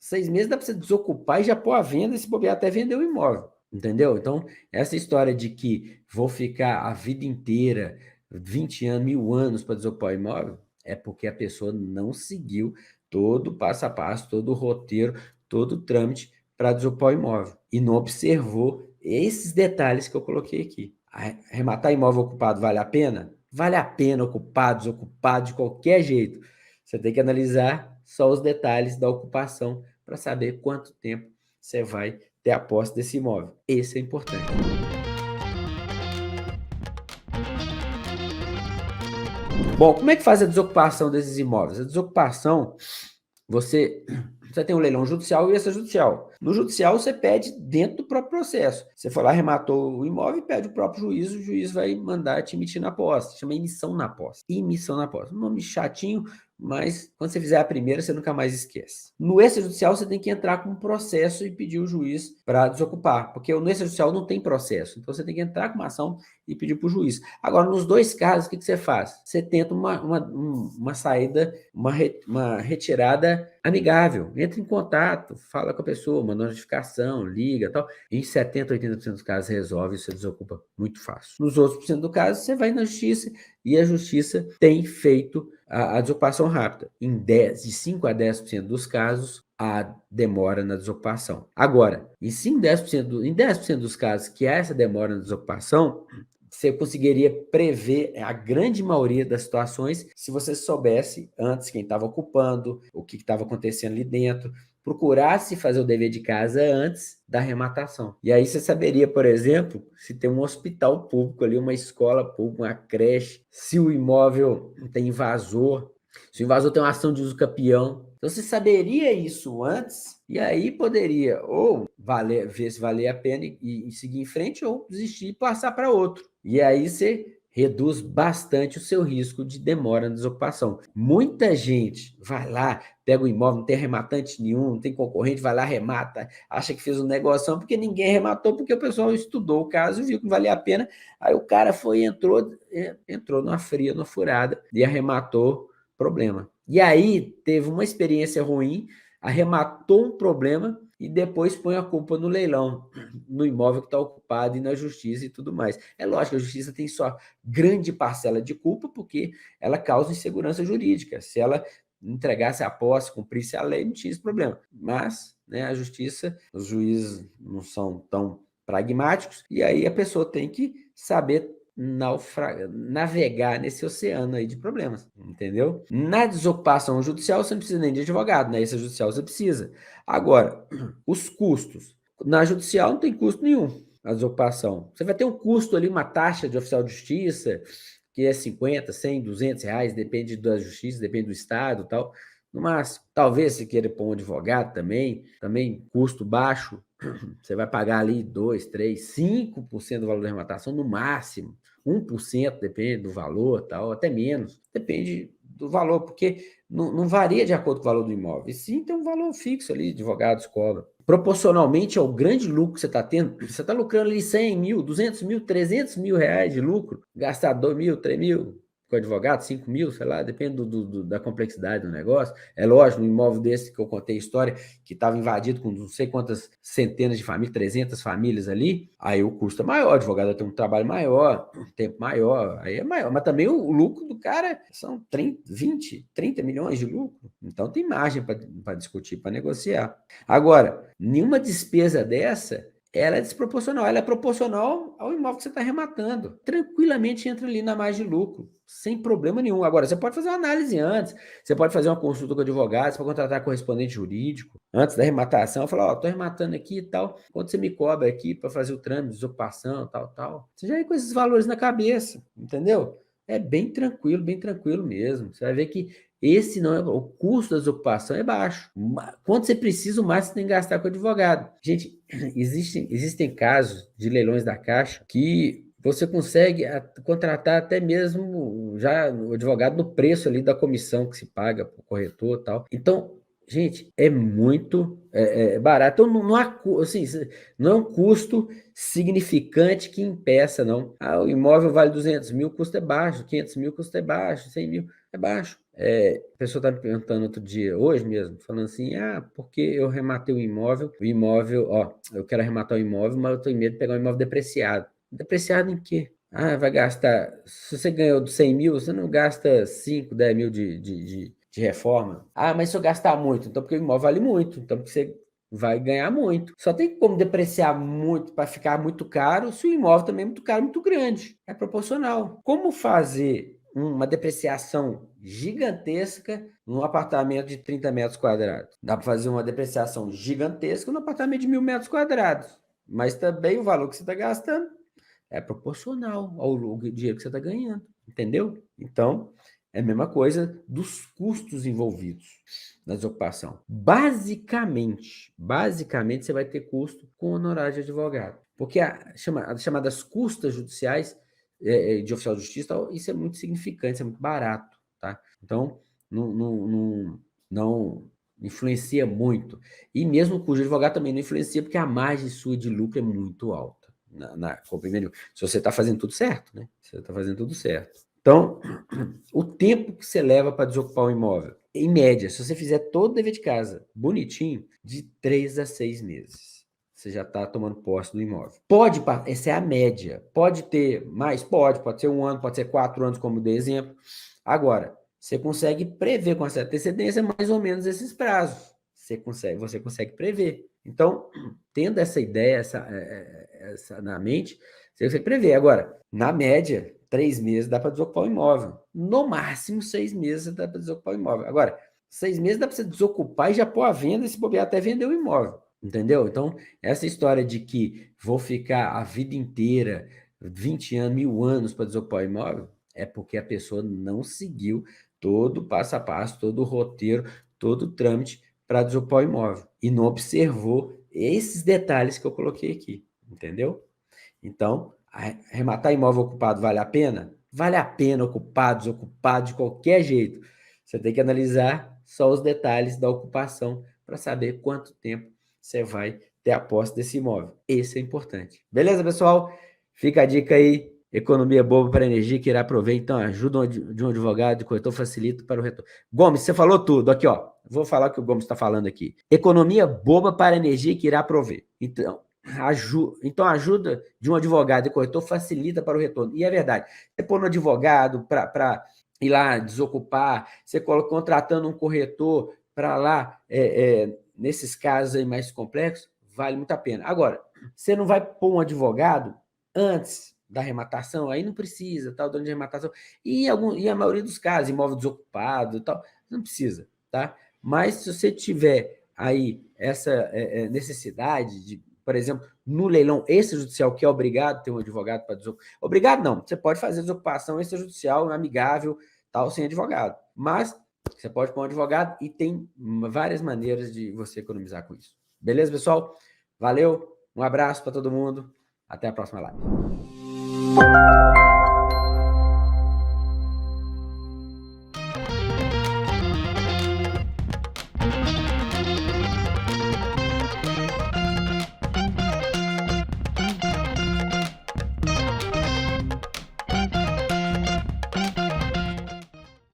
6 meses dá para você desocupar e já pôr à venda e se bobear até vender o imóvel. Entendeu? Então, essa história de que vou ficar a vida inteira, 20 anos, 1000 anos para desocupar o imóvel, é porque a pessoa não seguiu todo o passo a passo, todo o roteiro, todo o trâmite para desocupar o imóvel. E não observou esses detalhes que eu coloquei aqui. Arrematar imóvel ocupado vale a pena? Vale a pena ocupado, desocupado, de qualquer jeito. Você tem que analisar só os detalhes da ocupação para saber quanto tempo você vai ter a posse desse imóvel. Esse é importante. Bom, como é que faz a desocupação desses imóveis? A desocupação, você tem um leilão judicial e extrajudicial. No judicial, você pede dentro do próprio processo. Você foi lá, arrematou o imóvel e pede o próprio juiz, o juiz vai mandar te emitir na posse. Chama emissão na posse. Emissão na posse. Um nome chatinho, mas quando você fizer a primeira, você nunca mais esquece. No extrajudicial, você tem que entrar com um processo e pedir o juiz para desocupar, porque no extrajudicial não tem processo. Então, você tem que entrar com uma ação e pedir para o juiz. Agora, nos dois casos, o que você faz? Você tenta uma saída, uma retirada amigável. Entra em contato, fala com a pessoa, manda notificação, liga, tal. Em 70, 80% dos casos resolve, você desocupa muito fácil. Nos outros % do caso, você vai na justiça e a justiça tem feito a desocupação rápida. De 5 a 10% dos casos, a demora na desocupação. Agora, em 10% dos casos que há essa demora na desocupação, você conseguiria prever a grande maioria das situações se você soubesse antes quem estava ocupando, o que estava acontecendo ali dentro, procurasse fazer o dever de casa antes da arrematação. E aí você saberia, por exemplo, se tem um hospital público ali, uma escola pública, uma creche, se o imóvel tem invasor, se o invasor tem uma ação de uso capião. Então você saberia isso antes e aí poderia ou ver se valia a pena e seguir em frente ou desistir e passar para outro. E aí você reduz bastante o seu risco de demora na desocupação. Muita gente vai lá, pega o imóvel, não tem arrematante nenhum, não tem concorrente, vai lá, arremata, acha que fez um negócio porque ninguém arrematou, porque o pessoal estudou o caso e viu que não valia a pena. Aí o cara entrou numa fria, numa furada e arrematou problema. E aí teve uma experiência ruim, arrematou um problema e depois põe a culpa no leilão, no imóvel que está ocupado e na justiça e tudo mais. É lógico que a justiça tem sua grande parcela de culpa porque ela causa insegurança jurídica. Se ela entregasse a posse, cumprisse a lei, não tinha esse problema. Mas, né, a justiça, os juízes não são tão pragmáticos e aí a pessoa tem que saber navegar nesse oceano aí de problemas, entendeu? Na desocupação judicial você não precisa nem de advogado, na extrajudicial você precisa. Agora, os custos. Na judicial não tem custo nenhum a desocupação. Você vai ter um custo ali, uma taxa de oficial de justiça, que é 50, 100, 200 reais, depende da justiça, depende do estado e tal. No máximo, talvez você queira pôr um advogado também custo baixo, você vai pagar ali 2, 3, 5% do valor da arrematação no máximo. 1%, depende do valor, tal, até menos. Depende do valor, porque não varia de acordo com o valor do imóvel. E sim, tem um valor fixo ali, advogados cobram. Proporcionalmente ao grande lucro que você está tendo, você está lucrando ali 100 mil, 200 mil, 300 mil reais de lucro, gastar 2 mil, 3 mil com advogado, 5 mil, sei lá, depende da complexidade do negócio. É lógico, um imóvel desse que eu contei a história, que estava invadido com não sei quantas centenas de famílias, 300 famílias ali, aí o custo é maior, o advogado tem um trabalho maior, um tempo maior, aí é maior. Mas também o lucro do cara são 30, 20, 30 milhões de lucro. Então tem margem para discutir, para negociar. Agora, nenhuma despesa dessa ela é desproporcional, ela é proporcional ao imóvel que você está arrematando. Tranquilamente entra ali na margem de lucro, sem problema nenhum. Agora, você pode fazer uma análise antes, você pode fazer uma consulta com advogado, você pode contratar correspondente jurídico, antes da arrematação, falar, estou arrematando aqui e tal, quanto você me cobra aqui para fazer o trâmite, desocupação, tal. Você já ir com esses valores na cabeça, entendeu? É bem tranquilo mesmo. Você vai ver que esse não é o custo da desocupação é baixo. Quanto você precisa, o mais você tem que gastar com advogado. Gente, existem casos de leilões da Caixa que você consegue contratar até mesmo já o advogado no preço ali da comissão que se paga para o corretor e tal. Então, gente, é muito barato. Então, não há, assim, não é um custo significante que impeça, não. O imóvel vale 200 mil, o custo é baixo, 500 mil, o custo é baixo, 100 mil, é baixo. A pessoa está me perguntando outro dia, hoje mesmo, falando assim, porque eu rematei o imóvel, eu quero arrematar o imóvel, mas eu estou em medo de pegar um imóvel depreciado. Depreciado em quê? Vai gastar, se você ganhou 100 mil, você não gasta 5, 10 mil de reforma. Mas se eu gastar muito, então porque o imóvel vale muito, então porque você vai ganhar muito. Só tem como depreciar muito para ficar muito caro se o imóvel também é muito caro, muito grande. É proporcional. Como fazer uma depreciação gigantesca num apartamento de 30 metros quadrados? Dá para fazer uma depreciação gigantesca num apartamento de 1.000 metros quadrados. Mas também o valor que você está gastando é proporcional ao dinheiro que você está ganhando. Entendeu? Então, é a mesma coisa dos custos envolvidos na desocupação. Basicamente, você vai ter custo com honorário de advogado. Porque as chamadas custas judiciais de oficial de justiça, isso é muito significante, isso é muito barato. Tá? Então, não influencia muito. E mesmo o custo de advogado também não influencia, porque a margem sua de lucro é muito alta. Se você está fazendo tudo certo, né? Você está fazendo tudo certo. Então, o tempo que você leva para desocupar um imóvel, em média, se você fizer todo o dever de casa bonitinho, de 3 a 6 meses. Você já está tomando posse do imóvel. Essa é a média. Pode ter mais? Pode ser 1 ano, pode ser 4 anos, como dei exemplo. Agora, você consegue prever com certa antecedência mais ou menos esses prazos. Você consegue prever. Então, tendo essa ideia essa na mente, você consegue prever. Agora, na média, 3 meses dá para desocupar o imóvel. No máximo, 6 meses dá para desocupar o imóvel. Agora, 6 meses dá para você desocupar e já pôr à venda e se bobear até vender o imóvel. Entendeu? Então, essa história de que vou ficar a vida inteira, 20 anos, 1.000 anos para desocupar o imóvel, é porque a pessoa não seguiu todo o passo a passo, todo o roteiro, todo o trâmite para desocupar o imóvel. E não observou esses detalhes que eu coloquei aqui. Entendeu? Então, arrematar imóvel ocupado vale a pena? Vale a pena ocupado, desocupado, de qualquer jeito. Você tem que analisar só os detalhes da ocupação para saber quanto tempo você vai ter a posse desse imóvel. Esse é importante. Beleza, pessoal? Fica a dica aí. Economia boba para energia que irá prover. Então, ajuda de um advogado, de corretor, facilita para o retorno. Gomes, você falou tudo. Aqui, ó. Vou falar o que o Gomes está falando aqui. Economia boba para energia que irá prover. Então, a ajuda de um advogado e corretor facilita para o retorno. E é verdade. Você pôr no advogado para ir lá desocupar, você contratando um corretor para lá, nesses casos aí mais complexos, vale muito a pena. Agora, você não vai pôr um advogado antes da arrematação, aí não precisa, tal, dono de arrematação. E a maioria dos casos, imóvel desocupado e tal, não precisa, tá? Mas se você tiver aí essa necessidade de, por exemplo, no leilão extrajudicial, que é obrigado a ter um advogado para desocupar. Obrigado não, você pode fazer desocupação extrajudicial, amigável, tal, sem advogado. Mas você pode pôr um advogado e tem várias maneiras de você economizar com isso. Beleza, pessoal? Valeu, um abraço para todo mundo, até a próxima live.